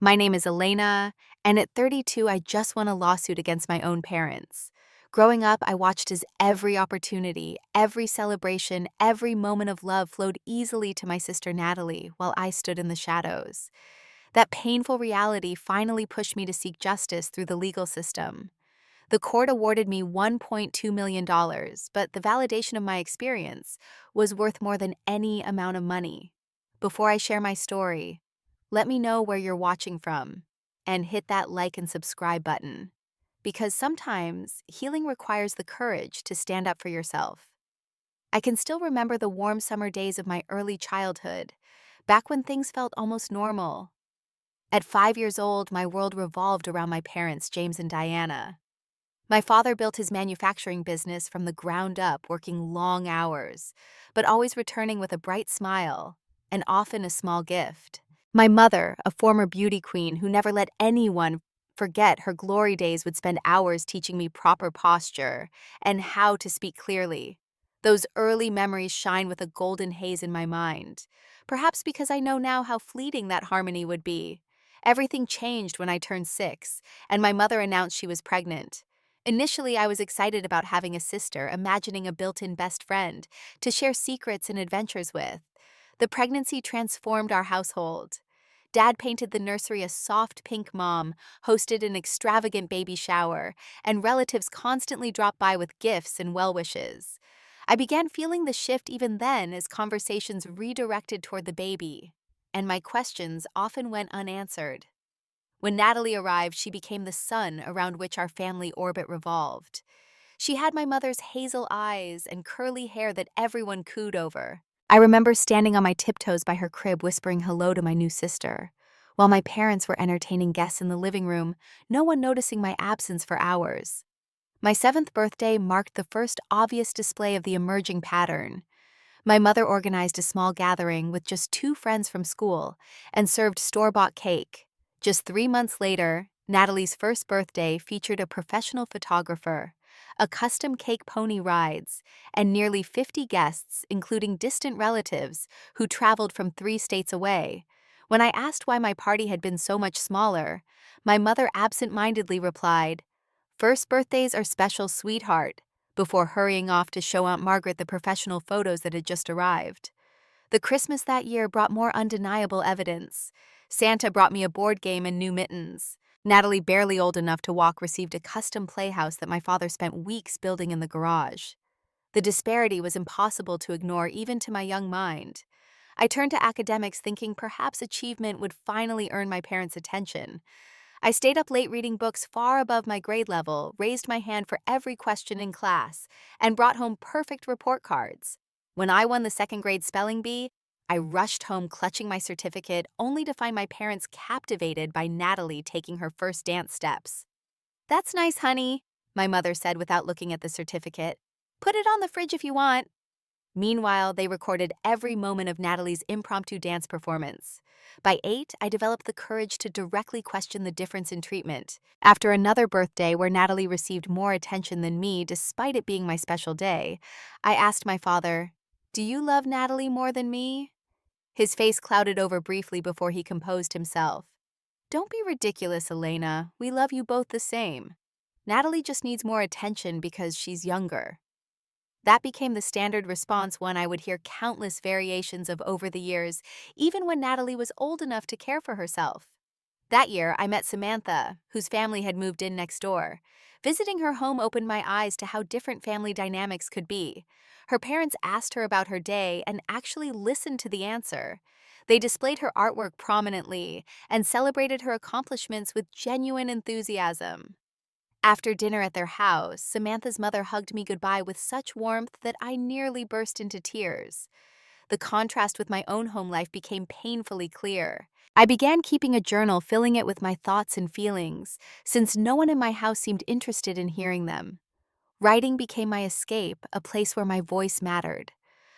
My name is Elena, and at 32, I just won a lawsuit against my own parents. Growing up, I watched as every opportunity, every celebration, every moment of love flowed easily to my sister Natalie while I stood in the shadows. That painful reality finally pushed me to seek justice through the legal system. The court awarded me $1.2 million, but the validation of my experience was worth more than any amount of money. Before I share my story, let me know where you're watching from and hit that like and subscribe button. Because sometimes healing requires the courage to stand up for yourself. I can still remember the warm summer days of my early childhood, back when things felt almost normal. At 5 years old, my world revolved around my parents, James and Diana. My father built his manufacturing business from the ground up, working long hours, but always returning with a bright smile and often a small gift. My mother, a former beauty queen who never let anyone forget her glory days, would spend hours teaching me proper posture and how to speak clearly. Those early memories shine with a golden haze in my mind, perhaps because I know now how fleeting that harmony would be. Everything changed when I turned 6, and my mother announced she was pregnant. Initially, I was excited about having a sister, imagining a built-in best friend to share secrets and adventures with. The pregnancy transformed our household. Dad painted the nursery a soft pink mom, hosted an extravagant baby shower, and relatives constantly dropped by with gifts and well wishes. I began feeling the shift even then as conversations redirected toward the baby, and my questions often went unanswered. When Natalie arrived, she became the sun around which our family orbit revolved. She had my mother's hazel eyes and curly hair that everyone cooed over. I remember standing on my tiptoes by her crib whispering hello to my new sister, while my parents were entertaining guests in the living room, no one noticing my absence for hours. My 7th birthday marked the first obvious display of the emerging pattern. My mother organized a small gathering with just 2 friends from school and served store-bought cake. Just 3 months later, Natalie's first birthday featured a professional photographer, a custom cake pony rides, and nearly 50 guests, including distant relatives who traveled from 3 states away. When I asked why my party had been so much smaller, my mother absent-mindedly replied, "First birthdays are special, sweetheart," before hurrying off to show Aunt Margaret the professional photos that had just arrived. The Christmas that year brought more undeniable evidence. Santa brought me a board game and new mittens. Natalie, barely old enough to walk, received a custom playhouse that my father spent weeks building in the garage. The disparity was impossible to ignore even to my young mind. I turned to academics thinking perhaps achievement would finally earn my parents' attention. I stayed up late reading books far above my grade level, raised my hand for every question in class, and brought home perfect report cards. When I won the 2nd grade spelling bee, I rushed home clutching my certificate, only to find my parents captivated by Natalie taking her first dance steps. "That's nice, honey," my mother said without looking at the certificate. "Put it on the fridge if you want." Meanwhile, they recorded every moment of Natalie's impromptu dance performance. By 8, I developed the courage to directly question the difference in treatment. After another birthday where Natalie received more attention than me despite it being my special day, I asked my father, "Do you love Natalie more than me?" His face clouded over briefly before he composed himself. "Don't be ridiculous, Elena. We love you both the same. Natalie just needs more attention because she's younger." That became the standard response, one I would hear countless variations of over the years, even when Natalie was old enough to care for herself. That year, I met Samantha, whose family had moved in next door. Visiting her home opened my eyes to how different family dynamics could be. Her parents asked her about her day and actually listened to the answer. They displayed her artwork prominently and celebrated her accomplishments with genuine enthusiasm. After dinner at their house, Samantha's mother hugged me goodbye with such warmth that I nearly burst into tears. The contrast with my own home life became painfully clear. I began keeping a journal, filling it with my thoughts and feelings, since no one in my house seemed interested in hearing them. Writing became my escape, a place where my voice mattered.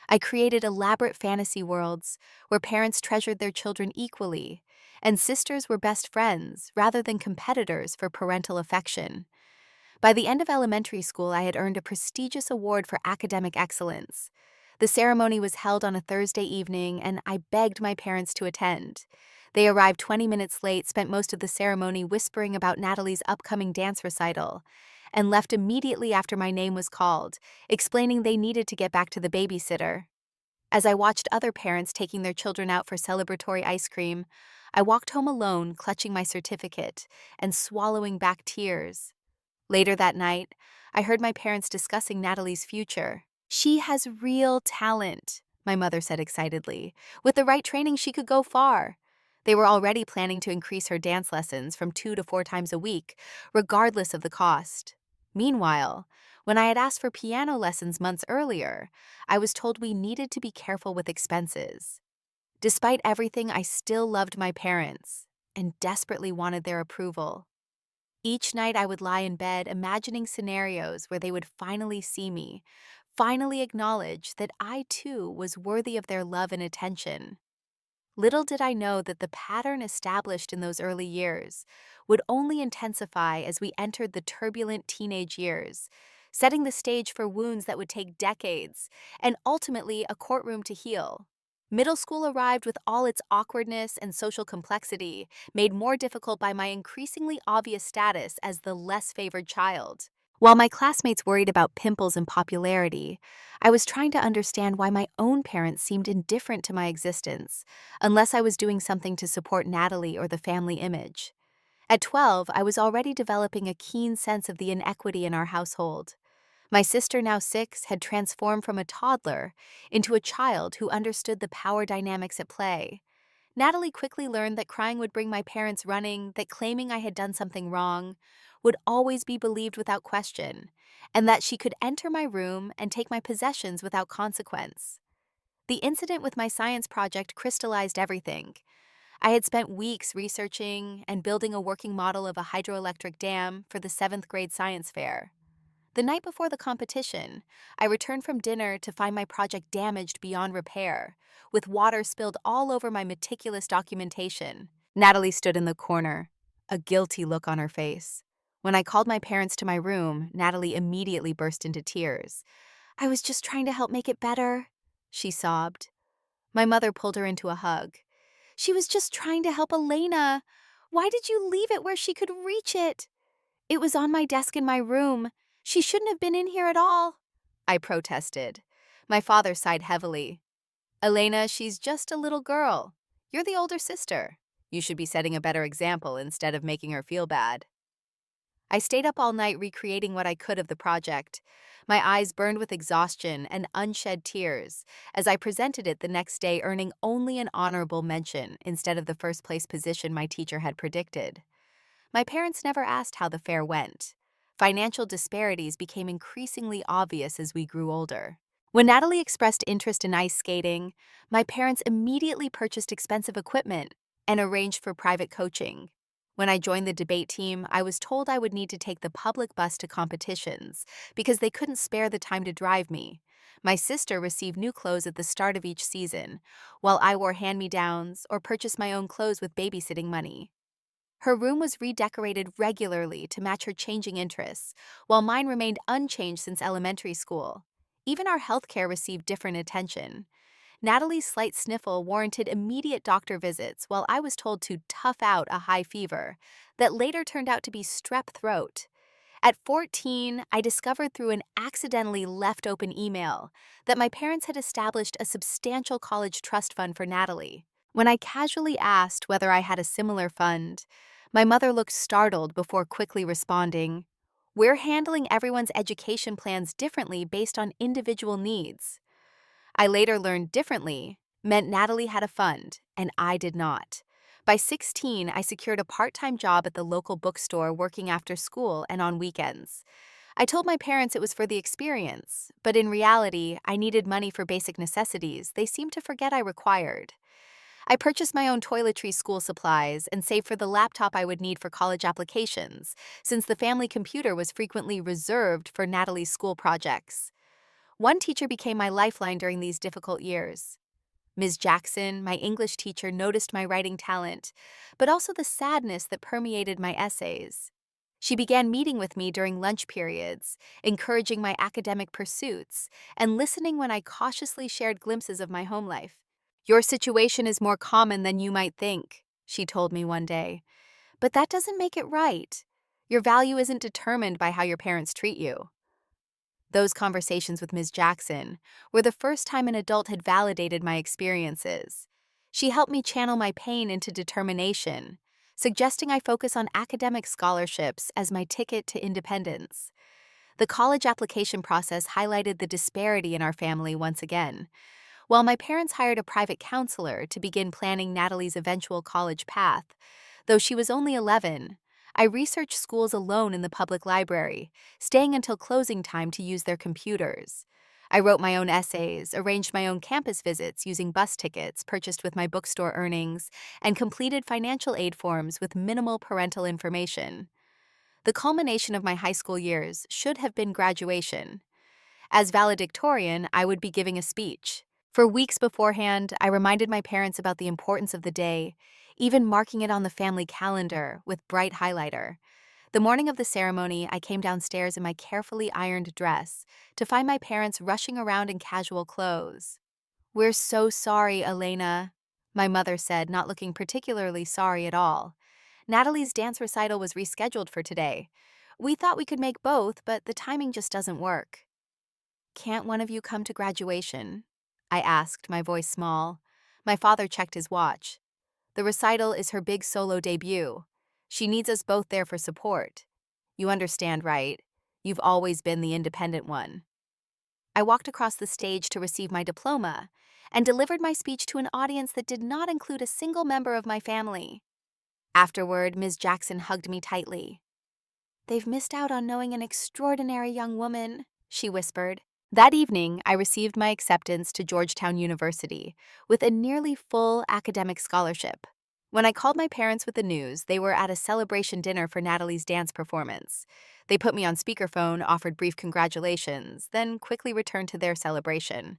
I created elaborate fantasy worlds where parents treasured their children equally, and sisters were best friends rather than competitors for parental affection. By the end of elementary school, I had earned a prestigious award for academic excellence. The ceremony was held on a Thursday evening, and I begged my parents to attend. They arrived 20 minutes late, spent most of the ceremony whispering about Natalie's upcoming dance recital, and left immediately after my name was called, explaining they needed to get back to the babysitter. As I watched other parents taking their children out for celebratory ice cream, I walked home alone, clutching my certificate and swallowing back tears. Later that night, I heard my parents discussing Natalie's future. "She has real talent," my mother said excitedly. "With the right training, she could go far." They were already planning to increase her dance lessons from 2 to 4 times a week, regardless of the cost. Meanwhile, when I had asked for piano lessons months earlier, I was told we needed to be careful with expenses. Despite everything, I still loved my parents and desperately wanted their approval. Each night I would lie in bed imagining scenarios where they would finally see me, finally acknowledge that I too was worthy of their love and attention. Little did I know that the pattern established in those early years would only intensify as we entered the turbulent teenage years, setting the stage for wounds that would take decades and ultimately a courtroom to heal. Middle school arrived with all its awkwardness and social complexity, made more difficult by my increasingly obvious status as the less favored child. While my classmates worried about pimples and popularity, I was trying to understand why my own parents seemed indifferent to my existence, unless I was doing something to support Natalie or the family image. At 12, I was already developing a keen sense of the inequity in our household. My sister, now 6, had transformed from a toddler into a child who understood the power dynamics at play. Natalie quickly learned that crying would bring my parents running, that claiming I had done something wrong would always be believed without question, and that she could enter my room and take my possessions without consequence. The incident with my science project crystallized everything. I had spent weeks researching and building a working model of a hydroelectric dam for the 7th grade science fair. The night before the competition, I returned from dinner to find my project damaged beyond repair, with water spilled all over my meticulous documentation. Natalie stood in the corner, a guilty look on her face. When I called my parents to my room, Natalie immediately burst into tears. "I was just trying to help make it better," she sobbed. My mother pulled her into a hug. "She was just trying to help Elena. Why did you leave it where she could reach it?" "It was on my desk in my room. She shouldn't have been in here at all," I protested. My father sighed heavily. "Elena, she's just a little girl. You're the older sister. You should be setting a better example instead of making her feel bad." I stayed up all night recreating what I could of the project. My eyes burned with exhaustion and unshed tears as I presented it the next day, earning only an honorable mention instead of the first-place position my teacher had predicted. My parents never asked how the fair went. Financial disparities became increasingly obvious as we grew older. When Natalie expressed interest in ice skating, my parents immediately purchased expensive equipment and arranged for private coaching. When I joined the debate team, I was told I would need to take the public bus to competitions because they couldn't spare the time to drive me. My sister received new clothes at the start of each season, while I wore hand-me-downs or purchased my own clothes with babysitting money. Her room was redecorated regularly to match her changing interests, while mine remained unchanged since elementary school. Even our healthcare received different attention. Natalie's slight sniffle warranted immediate doctor visits, while I was told to tough out a high fever that later turned out to be strep throat. At 14, I discovered through an accidentally left open email that my parents had established a substantial college trust fund for Natalie. When I casually asked whether I had a similar fund, my mother looked startled before quickly responding, "We're handling everyone's education plans differently based on individual needs." I later learned differently meant Natalie had a fund, and I did not. By 16, I secured a part-time job at the local bookstore working after school and on weekends. I told my parents it was for the experience, but in reality, I needed money for basic necessities they seemed to forget I required. I purchased my own toiletry school supplies and saved for the laptop I would need for college applications, since the family computer was frequently reserved for Natalie's school projects. One teacher became my lifeline during these difficult years. Ms. Jackson, my English teacher, noticed my writing talent, but also the sadness that permeated my essays. She began meeting with me during lunch periods, encouraging my academic pursuits, and listening when I cautiously shared glimpses of my home life. "Your situation is more common than you might think," she told me one day. But that doesn't make it right. Your value isn't determined by how your parents treat you. Those conversations with Ms. Jackson were the first time an adult had validated my experiences. She helped me channel my pain into determination, suggesting I focus on academic scholarships as my ticket to independence. The college application process highlighted the disparity in our family once again. While my parents hired a private counselor to begin planning Natalie's eventual college path, though she was only 11, I researched schools alone in the public library, staying until closing time to use their computers. I wrote my own essays, arranged my own campus visits using bus tickets purchased with my bookstore earnings, and completed financial aid forms with minimal parental information. The culmination of my high school years should have been graduation. As valedictorian, I would be giving a speech. For weeks beforehand, I reminded my parents about the importance of the day, even marking it on the family calendar with bright highlighter. The morning of the ceremony, I came downstairs in my carefully ironed dress to find my parents rushing around in casual clothes. "We're so sorry, Elena," my mother said, not looking particularly sorry at all. "Natalie's dance recital was rescheduled for today. We thought we could make both, but the timing just doesn't work." "Can't one of you come to graduation?" I asked, my voice small. My father checked his watch. "The recital is her big solo debut. She needs us both there for support. You understand, right? You've always been the independent one." I walked across the stage to receive my diploma and delivered my speech to an audience that did not include a single member of my family. Afterward, Ms. Jackson hugged me tightly. "They've missed out on knowing an extraordinary young woman," she whispered. That evening, I received my acceptance to Georgetown University with a nearly full academic scholarship. When I called my parents with the news, they were at a celebration dinner for Natalie's dance performance. They put me on speakerphone, offered brief congratulations, then quickly returned to their celebration.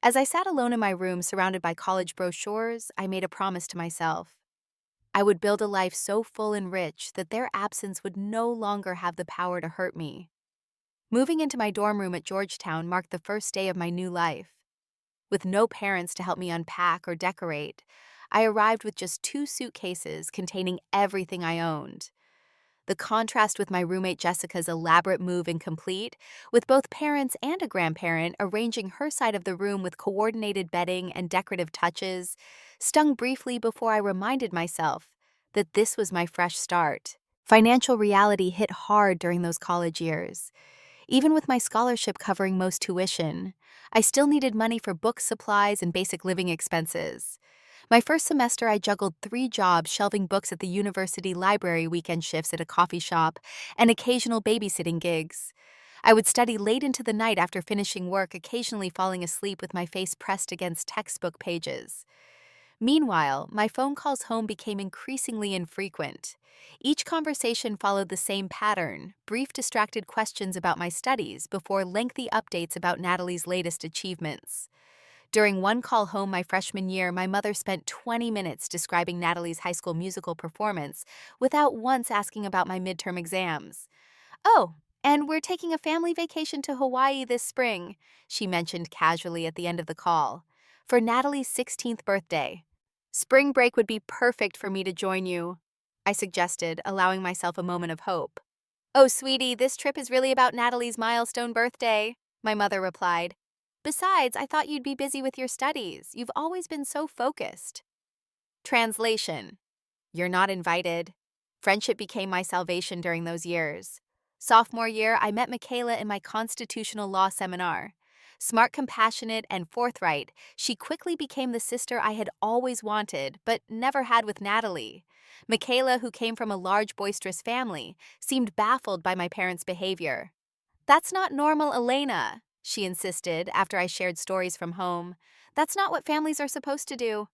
As I sat alone in my room surrounded by college brochures, I made a promise to myself. I would build a life so full and rich that their absence would no longer have the power to hurt me. Moving into my dorm room at Georgetown marked the first day of my new life. With no parents to help me unpack or decorate, I arrived with just 2 suitcases containing everything I owned. The contrast with my roommate Jessica's elaborate move incomplete, with both parents and a grandparent arranging her side of the room with coordinated bedding and decorative touches, stung briefly before I reminded myself that this was my fresh start. Financial reality hit hard during those college years. Even with my scholarship covering most tuition, I still needed money for books, supplies, and basic living expenses. My first semester, I juggled 3 jobs shelving books at the university library, weekend shifts at a coffee shop, and occasional babysitting gigs. I would study late into the night after finishing work, occasionally falling asleep with my face pressed against textbook pages. Meanwhile, my phone calls home became increasingly infrequent. Each conversation followed the same pattern: brief distracted questions about my studies before lengthy updates about Natalie's latest achievements. During one call home my freshman year, my mother spent 20 minutes describing Natalie's high school musical performance without once asking about my midterm exams. "Oh, and we're taking a family vacation to Hawaii this spring," she mentioned casually at the end of the call, "for Natalie's 16th birthday. Spring break would be perfect for me to join you," I suggested, allowing myself a moment of hope. "Oh, sweetie, this trip is really about Natalie's milestone birthday," my mother replied. "Besides, I thought you'd be busy with your studies. You've always been so focused." Translation: You're not invited. Friendship became my salvation during those years. Sophomore year, I met Michaela in my constitutional law seminar. Smart, compassionate, and forthright, she quickly became the sister I had always wanted, but never had with Natalie. Michaela, who came from a large, boisterous family, seemed baffled by my parents' behavior. "That's not normal, Elena," she insisted after I shared stories from home. "That's not what families are supposed to do."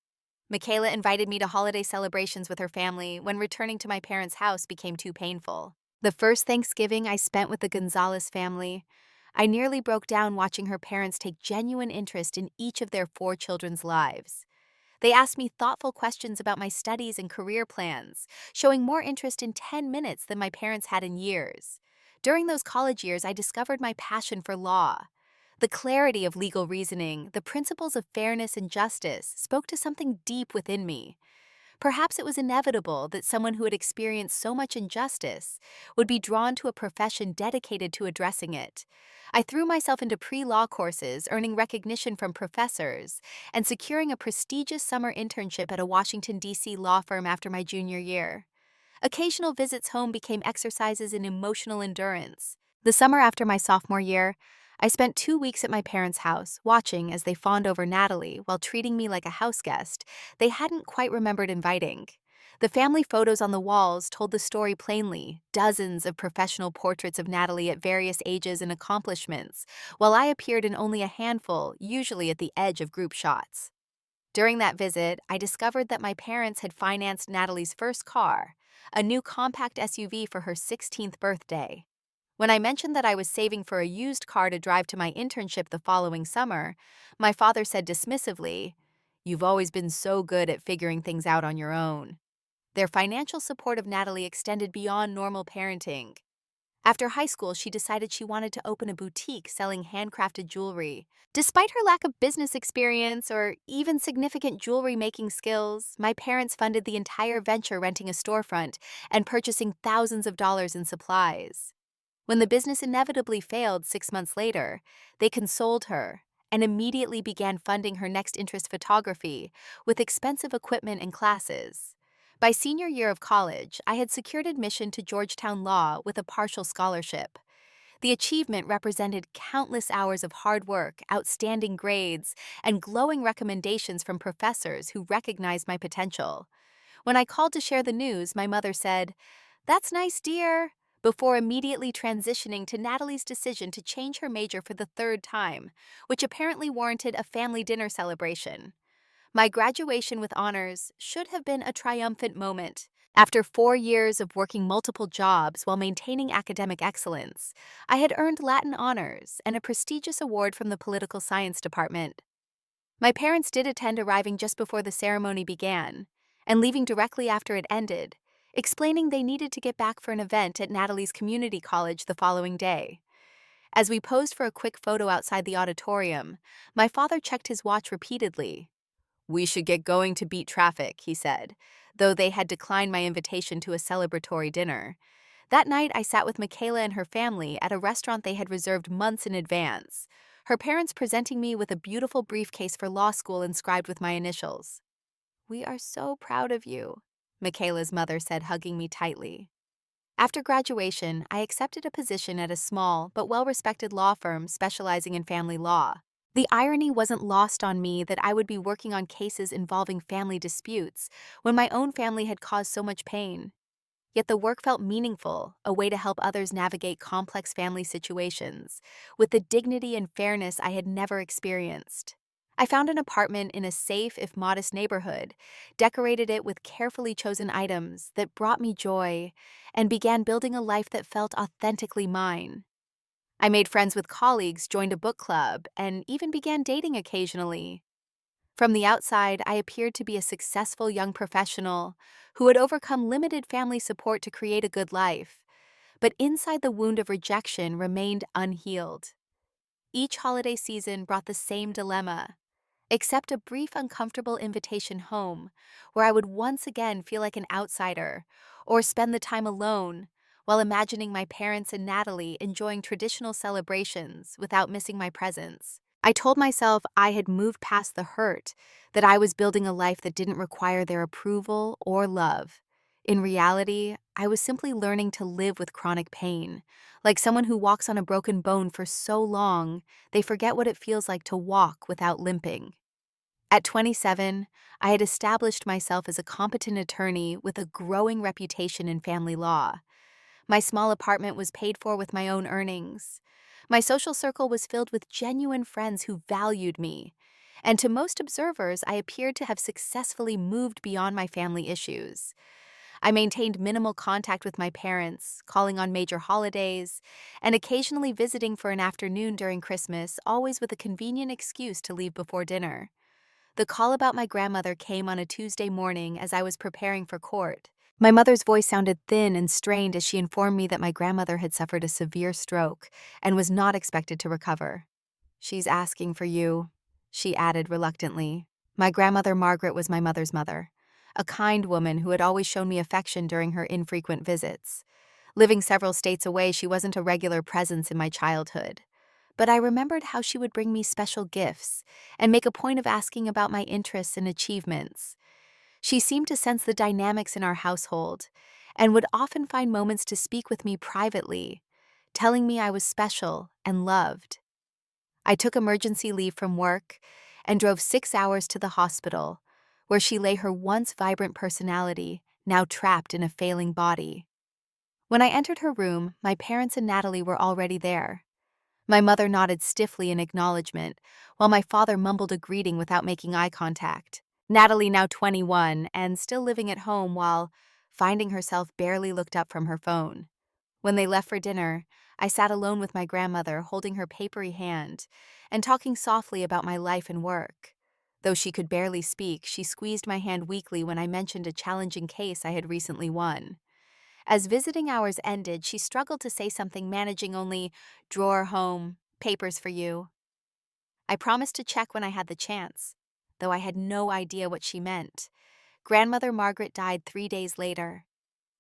Michaela invited me to holiday celebrations with her family when returning to my parents' house became too painful. The first Thanksgiving I spent with the Gonzalez family, I nearly broke down watching her parents take genuine interest in each of their 4 children's lives. They asked me thoughtful questions about my studies and career plans, showing more interest in 10 minutes than my parents had in years. During those college years, I discovered my passion for law. The clarity of legal reasoning, the principles of fairness and justice spoke to something deep within me. Perhaps it was inevitable that someone who had experienced so much injustice would be drawn to a profession dedicated to addressing it. I threw myself into pre-law courses, earning recognition from professors, and securing a prestigious summer internship at a Washington, D.C. law firm after my junior year. Occasional visits home became exercises in emotional endurance. The summer after my sophomore year, I spent 2 weeks at my parents' house, watching as they fawned over Natalie while treating me like a house guest they hadn't quite remembered inviting. The family photos on the walls told the story plainly, dozens of professional portraits of Natalie at various ages and accomplishments, while I appeared in only a handful, usually at the edge of group shots. During that visit, I discovered that my parents had financed Natalie's first car, a new compact SUV for her 16th birthday. When I mentioned that I was saving for a used car to drive to my internship the following summer, my father said dismissively, "You've always been so good at figuring things out on your own." Their financial support of Natalie extended beyond normal parenting. After high school, she decided she wanted to open a boutique selling handcrafted jewelry. Despite her lack of business experience or even significant jewelry making skills, my parents funded the entire venture, renting a storefront and purchasing thousands of dollars in supplies. When the business inevitably failed 6 months later, they consoled her and immediately began funding her next interest, photography, with expensive equipment and classes. By senior year of college, I had secured admission to Georgetown Law with a partial scholarship. The achievement represented countless hours of hard work, outstanding grades, and glowing recommendations from professors who recognized my potential. When I called to share the news, my mother said, "That's nice, dear," before immediately transitioning to Natalie's decision to change her major for the third time, which apparently warranted a family dinner celebration. My graduation with honors should have been a triumphant moment. After 4 years of working multiple jobs while maintaining academic excellence, I had earned Latin honors and a prestigious award from the political science department. My parents did attend, arriving just before the ceremony began and leaving directly after it ended, explaining they needed to get back for an event at Natalie's community college the following day. As we posed for a quick photo outside the auditorium, my father checked his watch repeatedly. "We should get going to beat traffic," he said, though they had declined my invitation to a celebratory dinner. That night, I sat with Michaela and her family at a restaurant they had reserved months in advance, her parents presenting me with a beautiful briefcase for law school inscribed with my initials. "We are so proud of you," Michaela's mother said, hugging me tightly. After graduation, I accepted a position at a small but well-respected law firm specializing in family law. The irony wasn't lost on me that I would be working on cases involving family disputes when my own family had caused so much pain. Yet the work felt meaningful, a way to help others navigate complex family situations, with the dignity and fairness I had never experienced. I found an apartment in a safe, if modest, neighborhood, decorated it with carefully chosen items that brought me joy, and began building a life that felt authentically mine. I made friends with colleagues, joined a book club, and even began dating occasionally. From the outside, I appeared to be a successful young professional who had overcome limited family support to create a good life. But inside, the wound of rejection remained unhealed. Each holiday season brought the same dilemma: accept a brief, uncomfortable invitation home, where I would once again feel like an outsider, or spend the time alone, while imagining my parents and Natalie enjoying traditional celebrations without missing my presence. I told myself I had moved past the hurt, that I was building a life that didn't require their approval or love. In reality, I was simply learning to live with chronic pain, like someone who walks on a broken bone for so long they forget what it feels like to walk without limping. At 27, I had established myself as a competent attorney with a growing reputation in family law. My small apartment was paid for with my own earnings. My social circle was filled with genuine friends who valued me. And to most observers, I appeared to have successfully moved beyond my family issues. I maintained minimal contact with my parents, calling on major holidays, and occasionally visiting for an afternoon during Christmas, always with a convenient excuse to leave before dinner. The call about my grandmother came on a Tuesday morning as I was preparing for court. My mother's voice sounded thin and strained as she informed me that my grandmother had suffered a severe stroke and was not expected to recover. "She's asking for you," she added reluctantly. My grandmother Margaret was my mother's mother. a kind woman who had always shown me affection during her infrequent visits. Living several states away, she wasn't a regular presence in my childhood. But I remembered how she would bring me special gifts and make a point of asking about my interests and achievements. She seemed to sense the dynamics in our household and would often find moments to speak with me privately, telling me I was special and loved. I took emergency leave from work and drove 6 hours to the hospital, where she lay her once vibrant personality, now trapped in a failing body. When I entered her room, my parents and Natalie were already there. My mother nodded stiffly in acknowledgement, while my father mumbled a greeting without making eye contact. Natalie, now 21 and still living at home while finding herself, barely looked up from her phone. When they left for dinner, I sat alone with my grandmother, holding her papery hand and talking softly about my life and work. Though she could barely speak, she squeezed my hand weakly when I mentioned a challenging case I had recently won. As visiting hours ended, she struggled to say something, managing only, "Drawer home, papers for you." I promised to check when I had the chance, though I had no idea what she meant. Grandmother Margaret died 3 days later.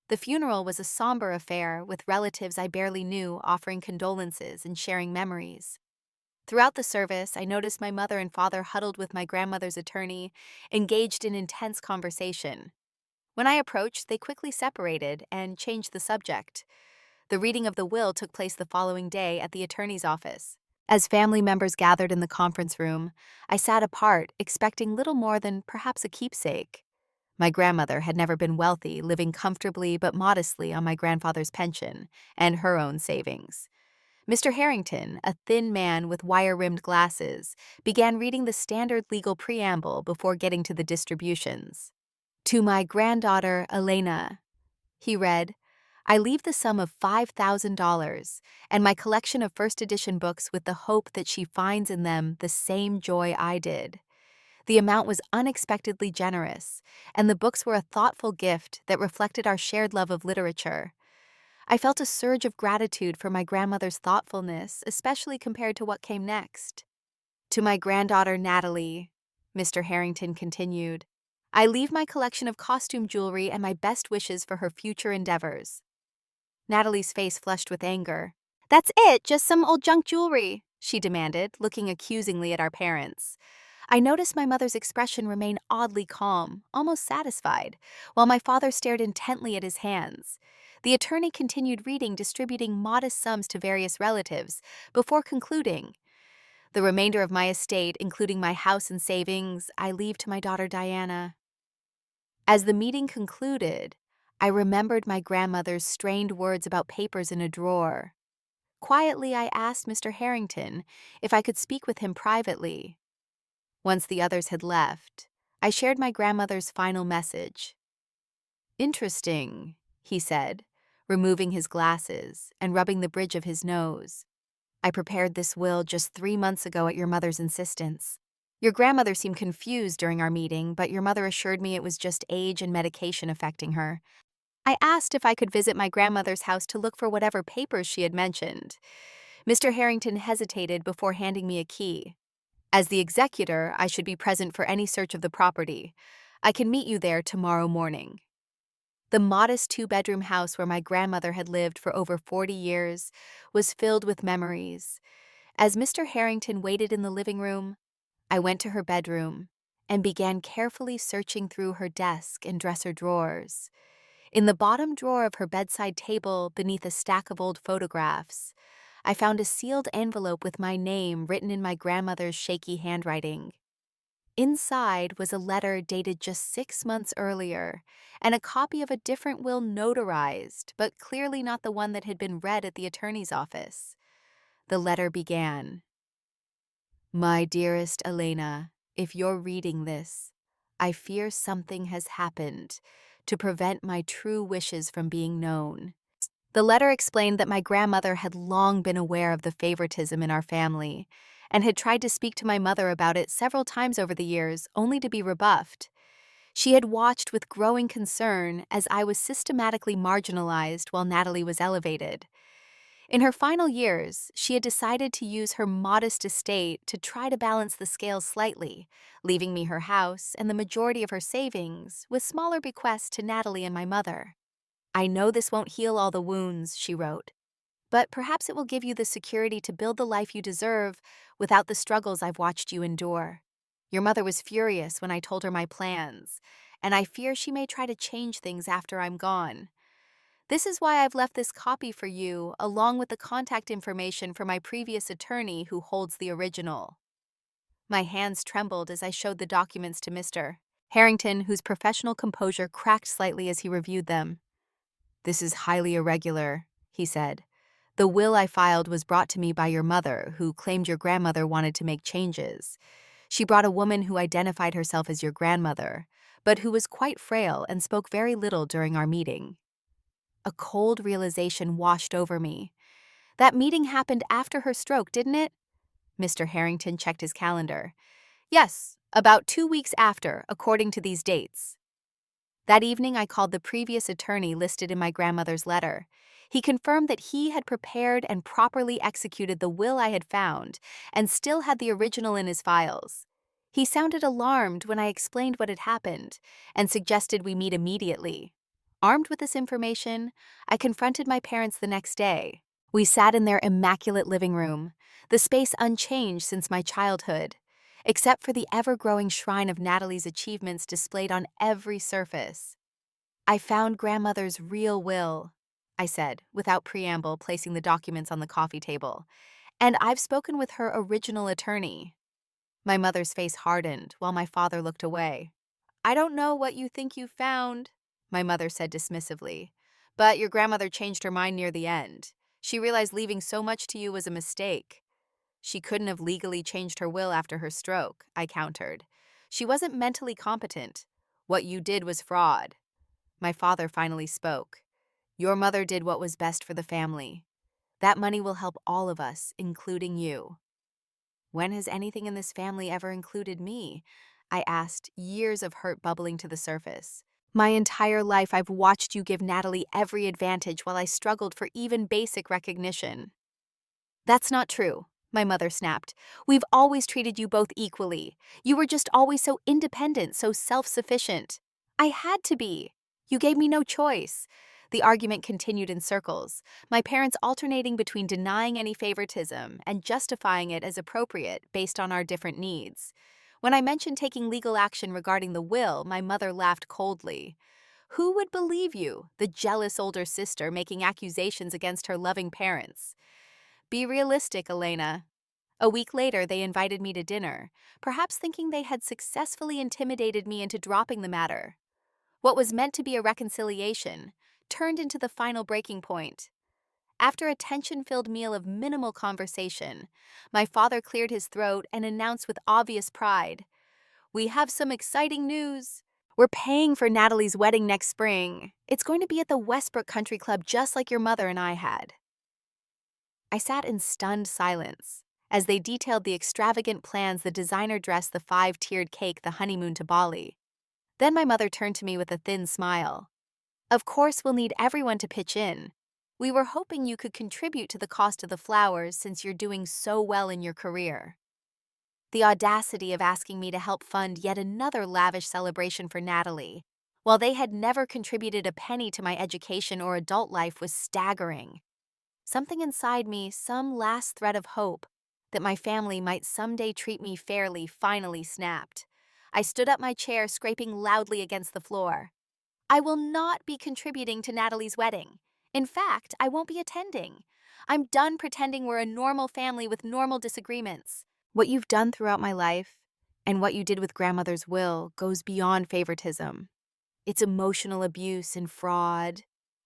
The funeral was a somber affair, with relatives I barely knew offering condolences and sharing memories. Throughout the service, I noticed my mother and father huddled with my grandmother's attorney, engaged in intense conversation. When I approached, they quickly separated and changed the subject. The reading of the will took place the following day at the attorney's office. As family members gathered in the conference room, I sat apart, expecting little more than perhaps a keepsake. My grandmother had never been wealthy, living comfortably but modestly on my grandfather's pension and her own savings. Mr. Harrington, a thin man with wire-rimmed glasses, began reading the standard legal preamble before getting to the distributions. "To my granddaughter, Elena," he read, "I leave the sum of $5,000 and my collection of first edition books with the hope that she finds in them the same joy I did." The amount was unexpectedly generous, and the books were a thoughtful gift that reflected our shared love of literature. I felt a surge of gratitude for my grandmother's thoughtfulness, especially compared to what came next. "To my granddaughter, Natalie," Mr. Harrington continued, "I leave my collection of costume jewelry and my best wishes for her future endeavors." Natalie's face flushed with anger. "That's it, just some old junk jewelry," she demanded, looking accusingly at our parents. I noticed my mother's expression remain oddly calm, almost satisfied, while my father stared intently at his hands. The attorney continued reading, distributing modest sums to various relatives, before concluding, "The remainder of my estate, including my house and savings, I leave to my daughter Diana." As the meeting concluded, I remembered my grandmother's strained words about papers in a drawer. Quietly, I asked Mr. Harrington if I could speak with him privately. Once the others had left, I shared my grandmother's final message. "Interesting," he said, removing his glasses and rubbing the bridge of his nose. "I prepared this will just 3 months ago at your mother's insistence. Your grandmother seemed confused during our meeting, but your mother assured me it was just age and medication affecting her. I asked if I could visit my grandmother's house to look for whatever papers she had mentioned." Mr. Harrington hesitated before handing me a key. "As the executor, I should be present for any search of the property. I can meet you there tomorrow morning." The modest two-bedroom house where my grandmother had lived for over 40 years was filled with memories. As Mr. Harrington waited in the living room, I went to her bedroom and began carefully searching through her desk and dresser drawers. In the bottom drawer of her bedside table, beneath a stack of old photographs, I found a sealed envelope with my name written in my grandmother's shaky handwriting. Inside was a letter dated just 6 months earlier, and a copy of a different will notarized, but clearly not the one that had been read at the attorney's office. The letter began, "My dearest Elena, if you're reading this, I fear something has happened to prevent my true wishes from being known." The letter explained that my grandmother had long been aware of the favoritism in our family and had tried to speak to my mother about it several times over the years, only to be rebuffed. She had watched with growing concern as I was systematically marginalized while Natalie was elevated. In her final years, she had decided to use her modest estate to try to balance the scales slightly, leaving me her house and the majority of her savings, with smaller bequests to Natalie and my mother. "I know this won't heal all the wounds," she wrote, "but perhaps it will give you the security to build the life you deserve without the struggles I've watched you endure. Your mother was furious when I told her my plans, and I fear she may try to change things after I'm gone. This is why I've left this copy for you, along with the contact information for my previous attorney who holds the original." My hands trembled as I showed the documents to Mr. Harrington, whose professional composure cracked slightly as he reviewed them. "This is highly irregular," he said. "The will I filed was brought to me by your mother, who claimed your grandmother wanted to make changes. She brought a woman who identified herself as your grandmother, but who was quite frail and spoke very little during our meeting." A cold realization washed over me. That meeting happened after her stroke, didn't it? Mr. Harrington checked his calendar. "Yes, about 2 weeks after, according to these dates." That evening, I called the previous attorney listed in my grandmother's letter. He confirmed that he had prepared and properly executed the will I had found and still had the original in his files. He sounded alarmed when I explained what had happened and suggested we meet immediately. Armed with this information, I confronted my parents the next day. We sat in their immaculate living room, the space unchanged since my childhood, except for the ever-growing shrine of Natalie's achievements displayed on every surface. "I found grandmother's real will," I said, without preamble, placing the documents on the coffee table. "And I've spoken with her original attorney." My mother's face hardened, while my father looked away. "I don't know what you think you found," my mother said dismissively, "but your grandmother changed her mind near the end. She realized leaving so much to you was a mistake." "She couldn't have legally changed her will after her stroke," I countered. "She wasn't mentally competent. What you did was fraud." My father finally spoke. "Your mother did what was best for the family. That money will help all of us, including you." "When has anything in this family ever included me?" I asked, years of hurt bubbling to the surface. "My entire life I've watched you give Natalie every advantage while I struggled for even basic recognition." "That's not true," my mother snapped. "We've always treated you both equally. You were just always so independent, so self-sufficient." "I had to be. You gave me no choice." The argument continued in circles, my parents alternating between denying any favoritism and justifying it as appropriate based on our different needs. When I mentioned taking legal action regarding the will, my mother laughed coldly. "Who would believe you, the jealous older sister making accusations against her loving parents?" "Be realistic, Elena." A week later, they invited me to dinner, perhaps thinking they had successfully intimidated me into dropping the matter. What was meant to be a reconciliation turned into the final breaking point. After a tension-filled meal of minimal conversation, my father cleared his throat and announced with obvious pride, "We have some exciting news. We're paying for Natalie's wedding next spring. It's going to be at the Westbrook Country Club just like your mother and I had." I sat in stunned silence as they detailed the extravagant plans the designer dressed the 5-tiered cake the honeymoon to Bali. Then my mother turned to me with a thin smile. "Of course, we'll need everyone to pitch in. We were hoping you could contribute to the cost of the flowers since you're doing so well in your career." The audacity of asking me to help fund yet another lavish celebration for Natalie, while they had never contributed a penny to my education or adult life, was staggering. Something inside me, some last thread of hope that my family might someday treat me fairly, finally snapped. I stood up my chair, scraping loudly against the floor. "I will not be contributing to Natalie's wedding. In fact, I won't be attending. I'm done pretending we're a normal family with normal disagreements. What you've done throughout my life, and what you did with grandmother's will, goes beyond favoritism. It's emotional abuse and fraud,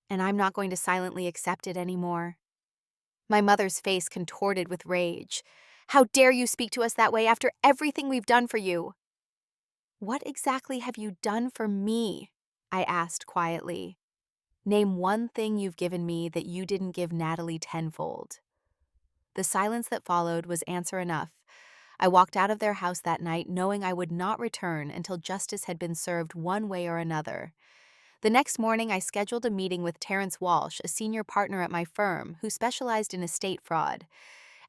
and I'm not going to silently accept it anymore." My mother's face contorted with rage. "How dare you speak to us that way after everything we've done for you?" "What exactly have you done for me?" I asked quietly. "Name one thing you've given me that you didn't give Natalie tenfold." The silence that followed was answer enough. I walked out of their house that night knowing I would not return until justice had been served one way or another. The next morning, I scheduled a meeting with Terrence Walsh, a senior partner at my firm who specialized in estate fraud.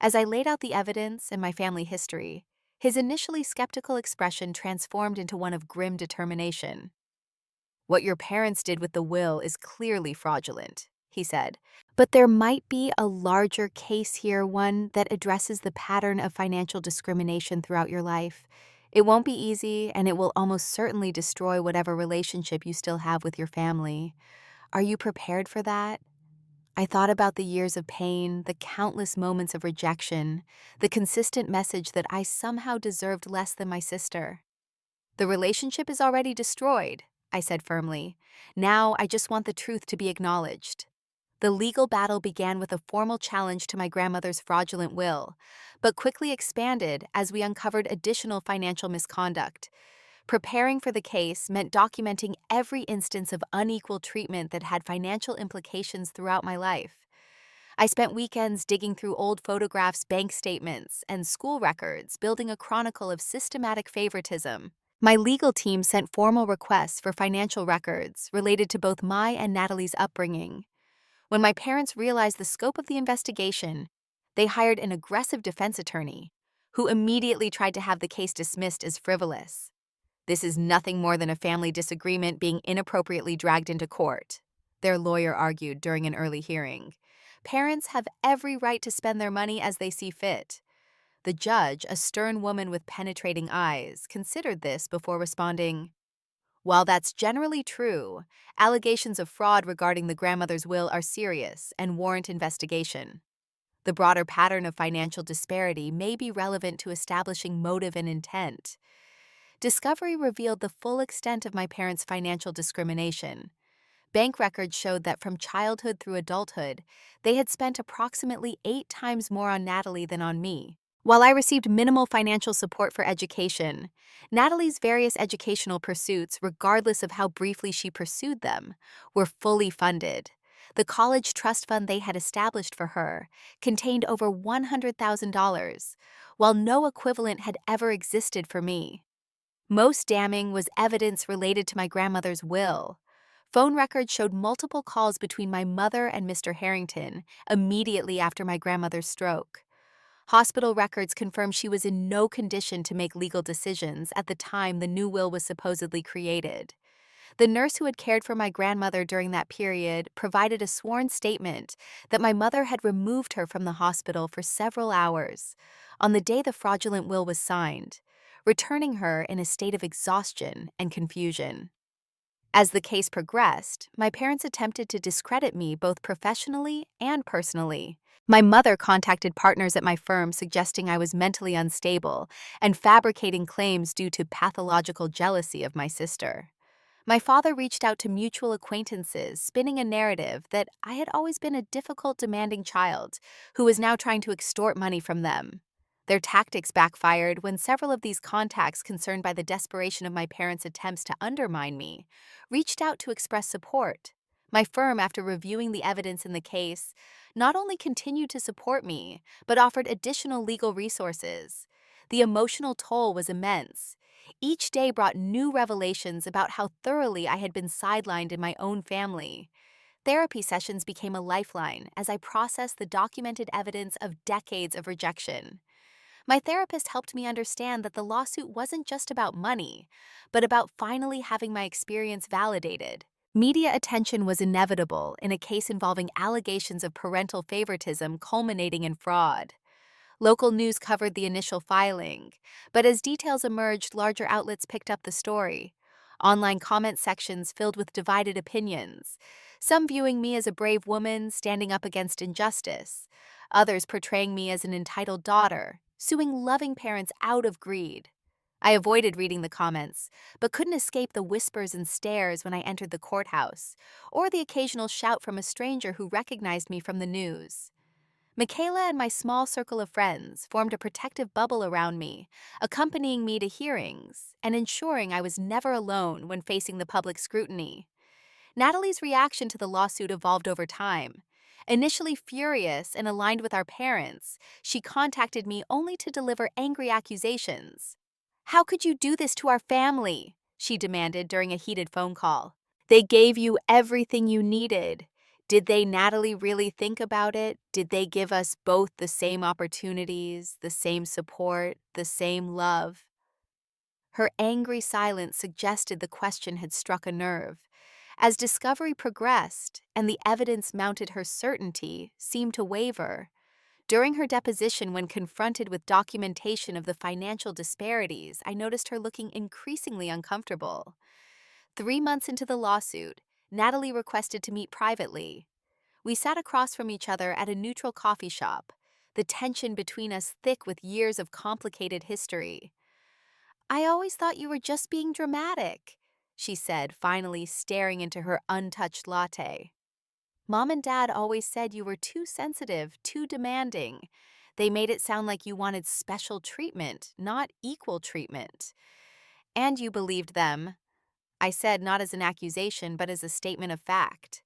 As I laid out the evidence and my family history, his initially skeptical expression transformed into one of grim determination. "What your parents did with the will is clearly fraudulent," he said. "But there might be a larger case here, one that addresses the pattern of financial discrimination throughout your life. It won't be easy, and it will almost certainly destroy whatever relationship you still have with your family. Are you prepared for that?" I thought about the years of pain, the countless moments of rejection, the consistent message that I somehow deserved less than my sister. "The relationship is already destroyed," I said firmly. "Now I just want the truth to be acknowledged." The legal battle began with a formal challenge to my grandmother's fraudulent will, but quickly expanded as we uncovered additional financial misconduct. Preparing for the case meant documenting every instance of unequal treatment that had financial implications throughout my life. I spent weekends digging through old photographs, bank statements, and school records, building a chronicle of systematic favoritism. My legal team sent formal requests for financial records related to both my and Natalie's upbringing. When my parents realized the scope of the investigation, they hired an aggressive defense attorney who immediately tried to have the case dismissed as frivolous. "This is nothing more than a family disagreement being inappropriately dragged into court," their lawyer argued during an early hearing. "Parents have every right to spend their money as they see fit." The judge, a stern woman with penetrating eyes, considered this before responding, "While that's generally true, allegations of fraud regarding the grandmother's will are serious and warrant investigation. The broader pattern of financial disparity may be relevant to establishing motive and intent." Discovery revealed the full extent of my parents' financial discrimination. Bank records showed that from childhood through adulthood, they had spent approximately 8 times more on Natalie than on me. While I received minimal financial support for education, Natalie's various educational pursuits, regardless of how briefly she pursued them, were fully funded. The college trust fund they had established for her contained over $100,000, while no equivalent had ever existed for me. Most damning was evidence related to my grandmother's will. Phone records showed multiple calls between my mother and Mr. Harrington immediately after my grandmother's stroke. Hospital records confirmed she was in no condition to make legal decisions at the time the new will was supposedly created. The nurse who had cared for my grandmother during that period provided a sworn statement that my mother had removed her from the hospital for several hours on the day the fraudulent will was signed, returning her in a state of exhaustion and confusion. As the case progressed, my parents attempted to discredit me both professionally and personally. My mother contacted partners at my firm suggesting I was mentally unstable and fabricating claims due to pathological jealousy of my sister. My father reached out to mutual acquaintances, spinning a narrative that I had always been a difficult, demanding child who was now trying to extort money from them. Their tactics backfired when several of these contacts, concerned by the desperation of my parents' attempts to undermine me, reached out to express support. My firm, after reviewing the evidence in the case, not only continued to support me, but offered additional legal resources. The emotional toll was immense. Each day brought new revelations about how thoroughly I had been sidelined in my own family. Therapy sessions became a lifeline as I processed the documented evidence of decades of rejection. My therapist helped me understand that the lawsuit wasn't just about money, but about finally having my experience validated. Media attention was inevitable in a case involving allegations of parental favoritism culminating in fraud. Local news covered the initial filing, but as details emerged, larger outlets picked up the story. Online comment sections filled with divided opinions, some viewing me as a brave woman standing up against injustice, others portraying me as an entitled daughter, suing loving parents out of greed. I avoided reading the comments, but couldn't escape the whispers and stares when I entered the courthouse, or the occasional shout from a stranger who recognized me from the news. Michaela and my small circle of friends formed a protective bubble around me, accompanying me to hearings and ensuring I was never alone when facing the public scrutiny. Natalie's reaction to the lawsuit evolved over time. Initially furious and aligned with our parents, she contacted me only to deliver angry accusations. "How could you do this to our family?" she demanded during a heated phone call. They gave you everything you needed. Did they, Natalie, really think about it? Did they give us both the same opportunities, the same support, the same love? Her angry silence suggested the question had struck a nerve. As discovery progressed and the evidence mounted, her certainty seemed to waver. During her deposition, when confronted with documentation of the financial disparities, I noticed her looking increasingly uncomfortable. 3 months into the lawsuit, Natalie requested to meet privately. We sat across from each other at a neutral coffee shop, the tension between us thick with years of complicated history. "I always thought you were just being dramatic," she said, finally staring into her untouched latte. "Mom and Dad always said you were too sensitive, too demanding. They made it sound like you wanted special treatment, not equal treatment. And you believed them," I said, not as an accusation, but as a statement of fact.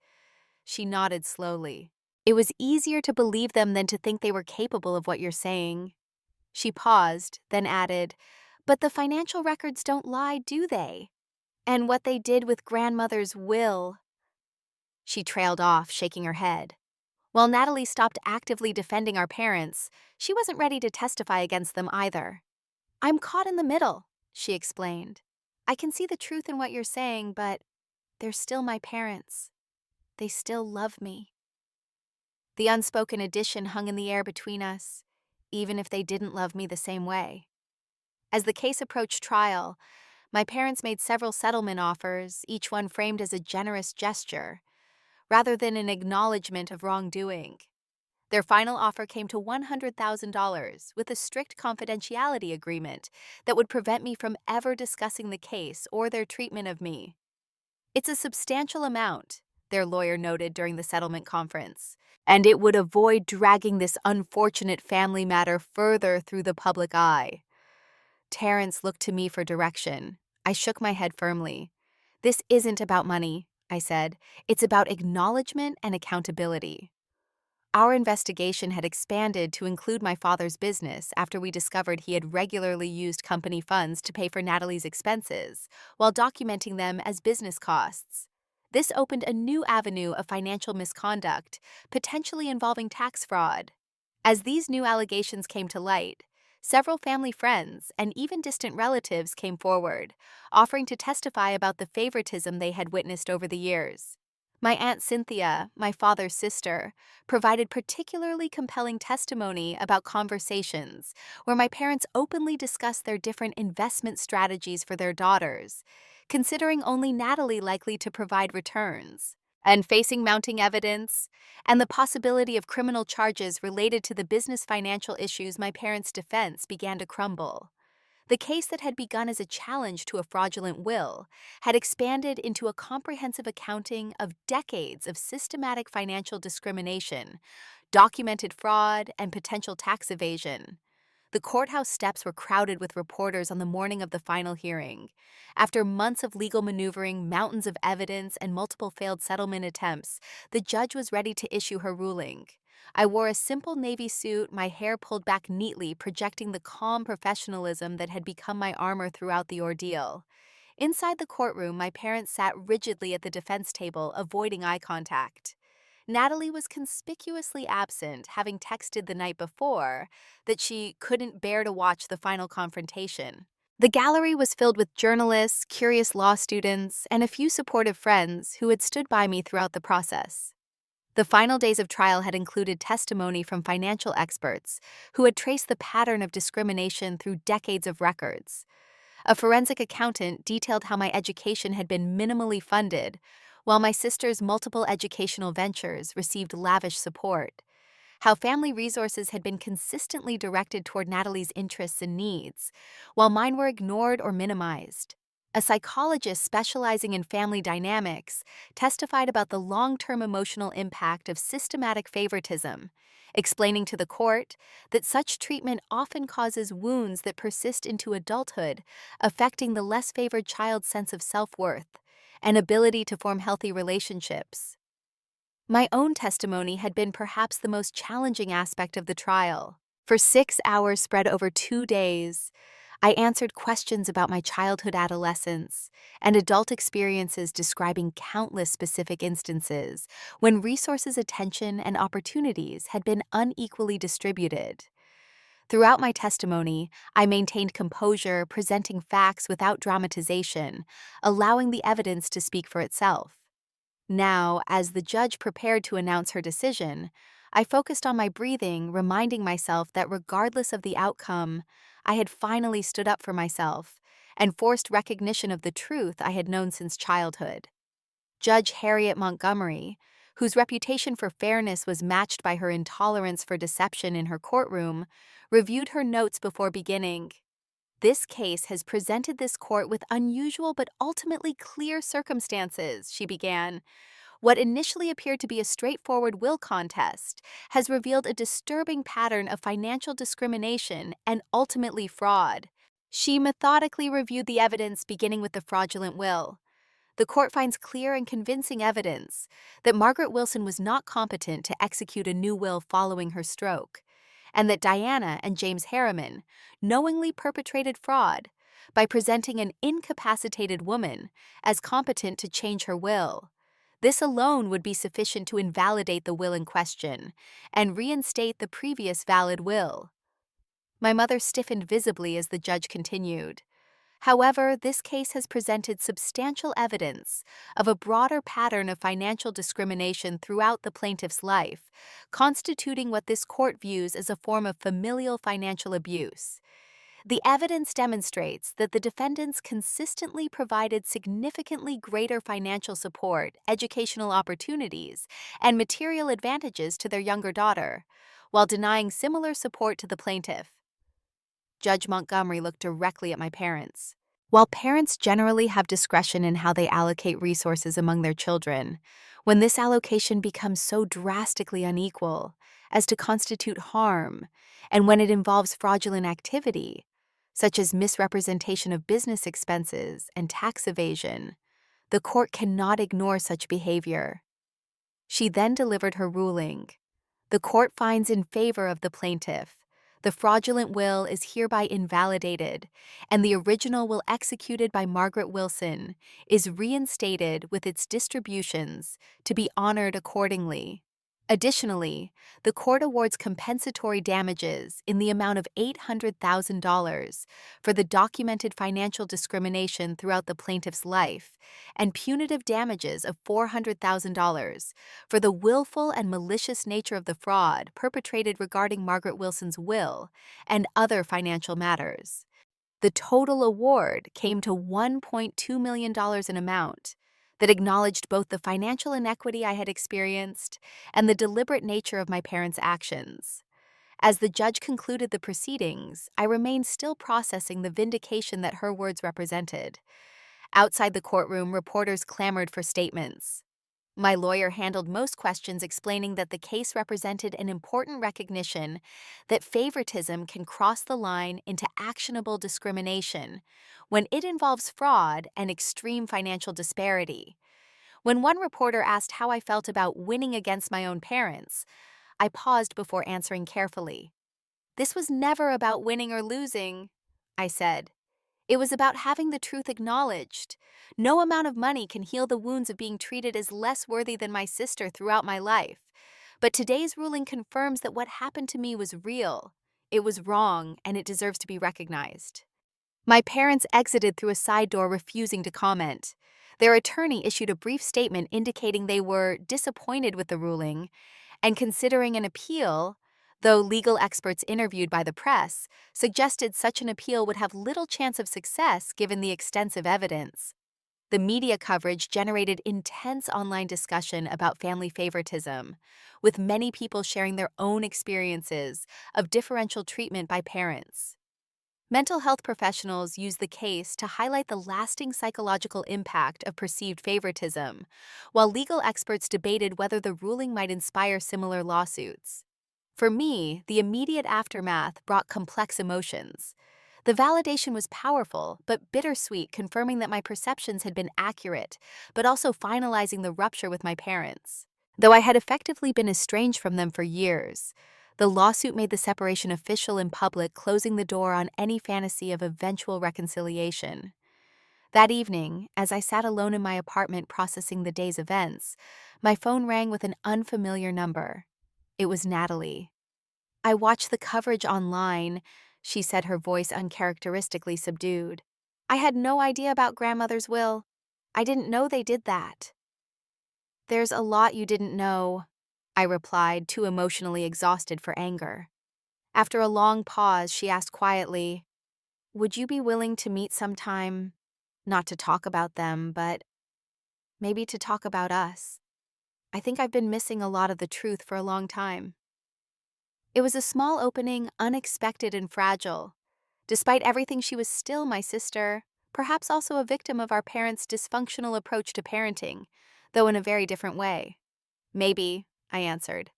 She nodded slowly. "It was easier to believe them than to think they were capable of what you're saying." She paused, then added, "But the financial records don't lie, do they? And what they did with grandmother's will." She trailed off, shaking her head. While Natalie stopped actively defending our parents, she wasn't ready to testify against them either. "I'm caught in the middle," she explained. "I can see the truth in what you're saying, but they're still my parents. They still love me." The unspoken addition hung in the air between us, even if they didn't love me the same way. As the case approached trial, my parents made several settlement offers, each one framed as a generous gesture, rather than an acknowledgement of wrongdoing. Their final offer came to $100,000 with a strict confidentiality agreement that would prevent me from ever discussing the case or their treatment of me. "It's a substantial amount," their lawyer noted during the settlement conference, "and it would avoid dragging this unfortunate family matter further through the public eye." Terrence looked to me for direction. I shook my head firmly. "This isn't about money," I said. "It's about acknowledgement and accountability." Our investigation had expanded to include my father's business after we discovered he had regularly used company funds to pay for Natalie's expenses, while documenting them as business costs. This opened a new avenue of financial misconduct, potentially involving tax fraud. As these new allegations came to light, several family friends and even distant relatives came forward, offering to testify about the favoritism they had witnessed over the years. My Aunt Cynthia, my father's sister, provided particularly compelling testimony about conversations where my parents openly discussed their different investment strategies for their daughters, considering only Natalie likely to provide returns. And facing mounting evidence and the possibility of criminal charges related to the business financial issues, my parents' defense began to crumble. The case that had begun as a challenge to a fraudulent will had expanded into a comprehensive accounting of decades of systematic financial discrimination, documented fraud, and potential tax evasion. The courthouse steps were crowded with reporters on the morning of the final hearing. After months of legal maneuvering, mountains of evidence, and multiple failed settlement attempts, the judge was ready to issue her ruling. I wore a simple navy suit, my hair pulled back neatly, projecting the calm professionalism that had become my armor throughout the ordeal. Inside the courtroom, my parents sat rigidly at the defense table, avoiding eye contact. Natalie was conspicuously absent, having texted the night before that she couldn't bear to watch the final confrontation. The gallery was filled with journalists, curious law students, and a few supportive friends who had stood by me throughout the process. The final days of trial had included testimony from financial experts who had traced the pattern of discrimination through decades of records. A forensic accountant detailed how my education had been minimally funded, while my sister's multiple educational ventures received lavish support. How family resources had been consistently directed toward Natalie's interests and needs, while mine were ignored or minimized. A psychologist specializing in family dynamics testified about the long-term emotional impact of systematic favoritism, explaining to the court that such treatment often causes wounds that persist into adulthood, affecting the less favored child's sense of self-worth and ability to form healthy relationships. My own testimony had been perhaps the most challenging aspect of the trial. For 6 hours spread over 2 days, I answered questions about my childhood adolescence and adult experiences describing countless specific instances when resources, attention, and opportunities had been unequally distributed. Throughout my testimony, I maintained composure, presenting facts without dramatization, allowing the evidence to speak for itself. Now, as the judge prepared to announce her decision, I focused on my breathing, reminding myself that regardless of the outcome, I had finally stood up for myself and forced recognition of the truth I had known since childhood. Judge Harriet Montgomery, whose reputation for fairness was matched by her intolerance for deception in her courtroom, reviewed her notes before beginning. "This case has presented this court with unusual but ultimately clear circumstances," she began. "What initially appeared to be a straightforward will contest has revealed a disturbing pattern of financial discrimination and ultimately fraud." She methodically reviewed the evidence, beginning with the fraudulent will. "The court finds clear and convincing evidence that Margaret Wilson was not competent to execute a new will following her stroke, and that Diana and James Harriman knowingly perpetrated fraud by presenting an incapacitated woman as competent to change her will. This alone would be sufficient to invalidate the will in question and reinstate the previous valid will." My mother stiffened visibly as the judge continued. "However, this case has presented substantial evidence of a broader pattern of financial discrimination throughout the plaintiff's life, constituting what this court views as a form of familial financial abuse. The evidence demonstrates that the defendants consistently provided significantly greater financial support, educational opportunities, and material advantages to their younger daughter, while denying similar support to the plaintiff." Judge Montgomery looked directly at my parents. "While parents generally have discretion in how they allocate resources among their children, when this allocation becomes so drastically unequal as to constitute harm, and when it involves fraudulent activity, such as misrepresentation of business expenses and tax evasion, the court cannot ignore such behavior." She then delivered her ruling. "The court finds in favor of the plaintiff. The fraudulent will is hereby invalidated, and the original will executed by Margaret Wilson is reinstated with its distributions to be honored accordingly." Additionally, the court awards compensatory damages in the amount of $800,000 for the documented financial discrimination throughout the plaintiff's life, and punitive damages of $400,000 for the willful and malicious nature of the fraud perpetrated regarding Margaret Wilson's will and other financial matters. The total award came to $1.2 million in amount that acknowledged both the financial inequity I had experienced and the deliberate nature of my parents' actions. As the judge concluded the proceedings, I remained still processing the vindication that her words represented. Outside the courtroom, reporters clamored for statements. My lawyer handled most questions, explaining that the case represented an important recognition that favoritism can cross the line into actionable discrimination when it involves fraud and extreme financial disparity. When one reporter asked how I felt about winning against my own parents, I paused before answering carefully. "This was never about winning or losing," I said. "It was about having the truth acknowledged. No amount of money can heal the wounds of being treated as less worthy than my sister throughout my life. But today's ruling confirms that what happened to me was real. It was wrong, and it deserves to be recognized." My parents exited through a side door, refusing to comment. Their attorney issued a brief statement indicating they were disappointed with the ruling and considering an appeal, though legal experts interviewed by the press suggested such an appeal would have little chance of success given the extensive evidence. The media coverage generated intense online discussion about family favoritism, with many people sharing their own experiences of differential treatment by parents. Mental health professionals use the case to highlight the lasting psychological impact of perceived favoritism, while legal experts debated whether the ruling might inspire similar lawsuits. For me, the immediate aftermath brought complex emotions. The validation was powerful, but bittersweet, confirming that my perceptions had been accurate, but also finalizing the rupture with my parents. Though I had effectively been estranged from them for years, The lawsuit made the separation official in public, closing the door on any fantasy of eventual reconciliation. That evening, as I sat alone in my apartment processing the day's events, my phone rang with an unfamiliar number. It was Natalie. "I watched the coverage online," she said, her voice uncharacteristically subdued. "I had no idea about grandmother's will. I didn't know they did that." "There's a lot you didn't know," I replied, too emotionally exhausted for anger. After a long pause, she asked quietly, "Would you be willing to meet sometime? Not to talk about them, but maybe to talk about us. I think I've been missing a lot of the truth for a long time." It was a small opening, unexpected and fragile. Despite everything, she was still my sister, perhaps also a victim of our parents' dysfunctional approach to parenting, though in a very different way. "Maybe," I answered.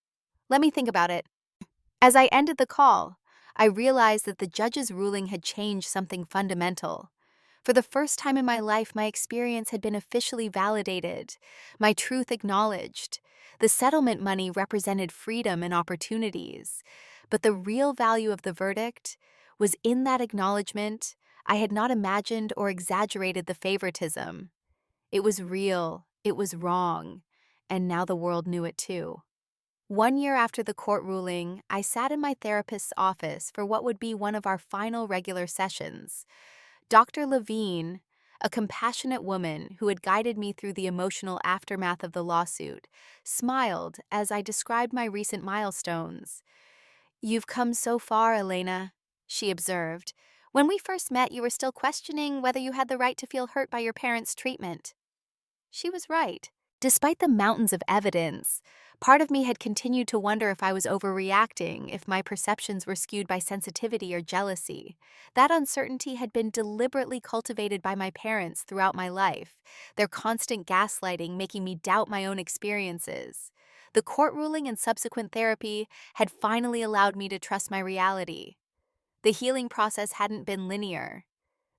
"Let me think about it." As I ended the call, I realized that the judge's ruling had changed something fundamental. For the first time in my life, my experience had been officially validated, my truth acknowledged. The settlement money represented freedom and opportunities, but the real value of the verdict was in that acknowledgement. I had not imagined or exaggerated the favoritism. It was real, it was wrong, and now the world knew it too. 1 year after the court ruling, I sat in my therapist's office for what would be one of our final regular sessions. Dr. Levine, a compassionate woman who had guided me through the emotional aftermath of the lawsuit, smiled as I described my recent milestones. "You've come so far, Elena," she observed. "When we first met, you were still questioning whether you had the right to feel hurt by your parents' treatment." She was right. Despite the mountains of evidence, part of me had continued to wonder if I was overreacting, if my perceptions were skewed by sensitivity or jealousy. That uncertainty had been deliberately cultivated by my parents throughout my life, their constant gaslighting making me doubt my own experiences. The court ruling and subsequent therapy had finally allowed me to trust my reality. The healing process hadn't been linear.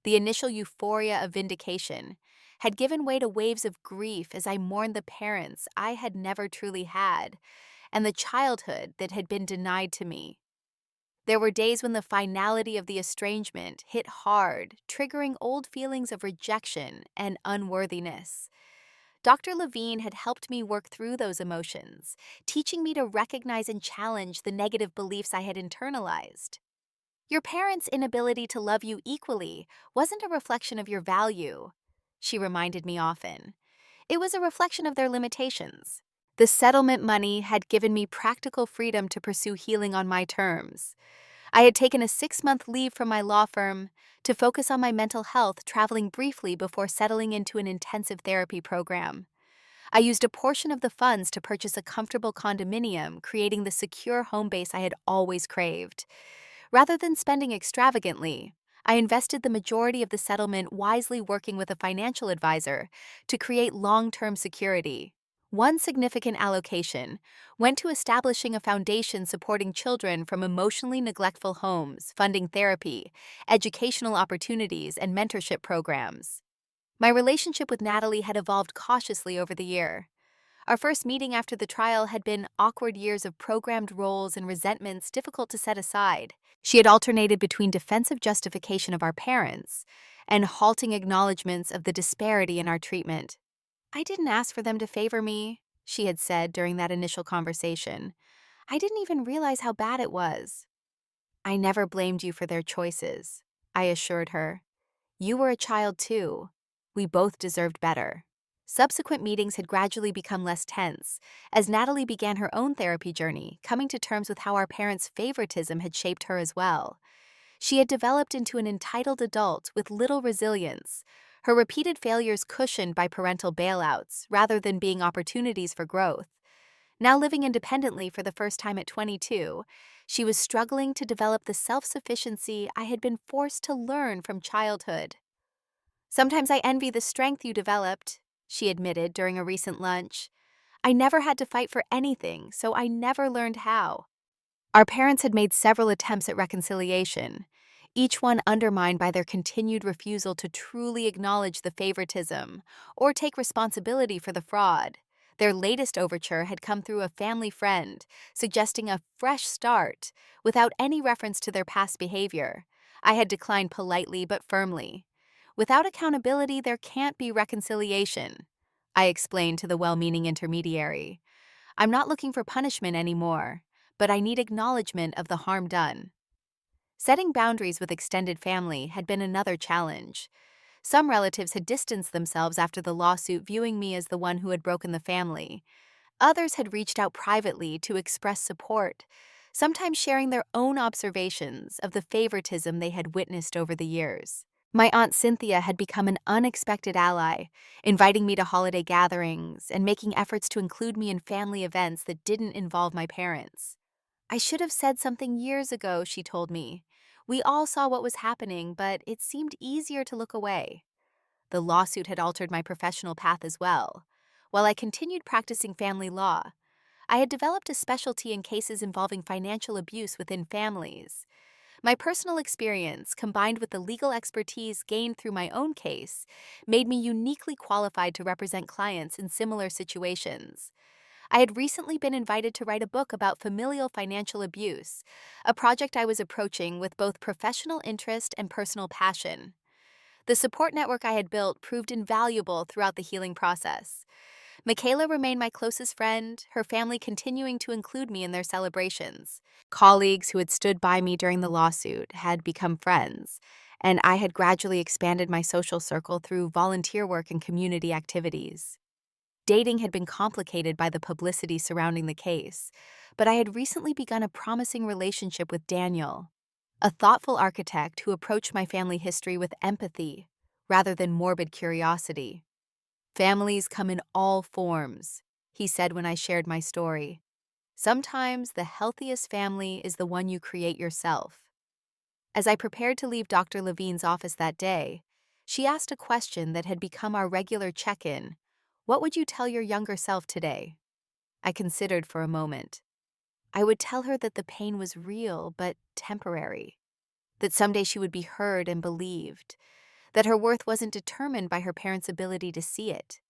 The initial euphoria of vindication had given way to waves of grief as I mourned the parents I had never truly had, and the childhood that had been denied to me. There were days when the finality of the estrangement hit hard, triggering old feelings of rejection and unworthiness. Dr. Levine had helped me work through those emotions, teaching me to recognize and challenge the negative beliefs I had internalized. "Your parents' inability to love you equally wasn't a reflection of your value," she reminded me often. "It was a reflection of their limitations." The settlement money had given me practical freedom to pursue healing on my terms. I had taken a 6-month leave from my law firm to focus on my mental health, traveling briefly before settling into an intensive therapy program. I used a portion of the funds to purchase a comfortable condominium, creating the secure home base I had always craved. Rather than spending extravagantly, I invested the majority of the settlement wisely, working with a financial advisor to create long-term security. One significant allocation went to establishing a foundation supporting children from emotionally neglectful homes, funding therapy, educational opportunities, and mentorship programs. My relationship with Natalie had evolved cautiously over the year. Our first meeting after the trial had been awkward years of programmed roles and resentments difficult to set aside. She had alternated between defensive justification of our parents and halting acknowledgments of the disparity in our treatment. "I didn't ask for them to favor me," she had said during that initial conversation. "I didn't even realize how bad it was." "I never blamed you for their choices," I assured her. "You were a child too. We both deserved better." Subsequent meetings had gradually become less tense, as Natalie began her own therapy journey, coming to terms with how our parents' favoritism had shaped her as well. She had developed into an entitled adult with little resilience, her repeated failures cushioned by parental bailouts rather than being opportunities for growth. Now living independently for the first time at 22, she was struggling to develop the self-sufficiency I had been forced to learn from childhood. "Sometimes I envy the strength you developed," she admitted during a recent lunch. "I never had to fight for anything, so I never learned how." Our parents had made several attempts at reconciliation, each one undermined by their continued refusal to truly acknowledge the favoritism or take responsibility for the fraud. Their latest overture had come through a family friend, suggesting a fresh start without any reference to their past behavior. I had declined politely but firmly. Without accountability, there can't be reconciliation, I explained to the well-meaning intermediary. I'm not looking for punishment anymore, but I need acknowledgement of the harm done. Setting boundaries with extended family had been another challenge. Some relatives had distanced themselves after the lawsuit, viewing me as the one who had broken the family. Others had reached out privately to express support, sometimes sharing their own observations of the favoritism they had witnessed over the years. My Aunt Cynthia had become an unexpected ally, inviting me to holiday gatherings and making efforts to include me in family events that didn't involve my parents. I should have said something years ago, she told me. We all saw what was happening, but it seemed easier to look away. The lawsuit had altered my professional path as well. While I continued practicing family law, I had developed a specialty in cases involving financial abuse within families. My personal experience, combined with the legal expertise gained through my own case, made me uniquely qualified to represent clients in similar situations. I had recently been invited to write a book about familial financial abuse, a project I was approaching with both professional interest and personal passion. The support network I had built proved invaluable throughout the healing process. Michaela remained my closest friend, her family continuing to include me in their celebrations. Colleagues who had stood by me during the lawsuit had become friends, and I had gradually expanded my social circle through volunteer work and community activities. Dating had been complicated by the publicity surrounding the case, but I had recently begun a promising relationship with Daniel, a thoughtful architect who approached my family history with empathy rather than morbid curiosity. Families come in all forms, he said when I shared my story. Sometimes the healthiest family is the one you create yourself. As I prepared to leave Dr. Levine's office that day, she asked a question that had become our regular check-in. What would you tell your younger self today? I considered for a moment. I would tell her that the pain was real but temporary, that someday she would be heard and believed, that her worth wasn't determined by her parents' ability to see it,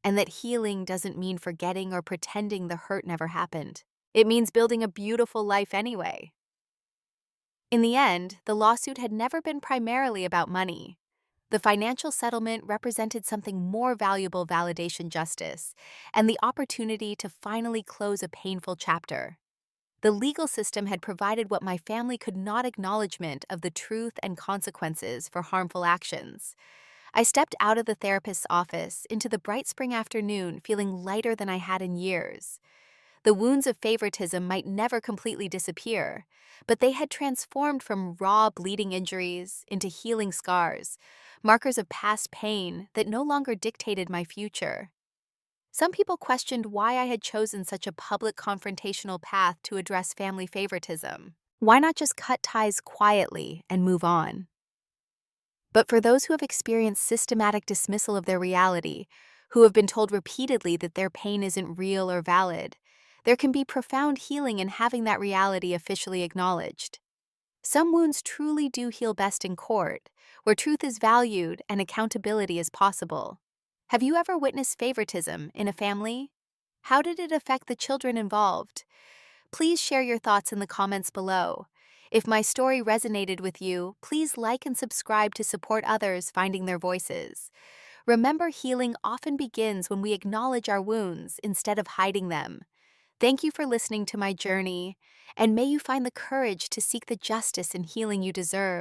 and that healing doesn't mean forgetting or pretending the hurt never happened. It means building a beautiful life anyway. In the end, the lawsuit had never been primarily about money. The financial settlement represented something more valuable: validation, justice, and the opportunity to finally close a painful chapter. The legal system had provided what my family could not: acknowledgement of the truth and consequences for harmful actions. I stepped out of the therapist's office into the bright spring afternoon feeling lighter than I had in years. The wounds of favoritism might never completely disappear, but they had transformed from raw bleeding injuries into healing scars, markers of past pain that no longer dictated my future. Some people questioned why I had chosen such a public confrontational path to address family favoritism. Why not just cut ties quietly and move on? But for those who have experienced systematic dismissal of their reality, who have been told repeatedly that their pain isn't real or valid, there can be profound healing in having that reality officially acknowledged. Some wounds truly do heal best in court, where truth is valued and accountability is possible. Have you ever witnessed favoritism in a family? How did it affect the children involved? Please share your thoughts in the comments below. If my story resonated with you, please like and subscribe to support others finding their voices. Remember, healing often begins when we acknowledge our wounds instead of hiding them. Thank you for listening to my journey, and may you find the courage to seek the justice and healing you deserve.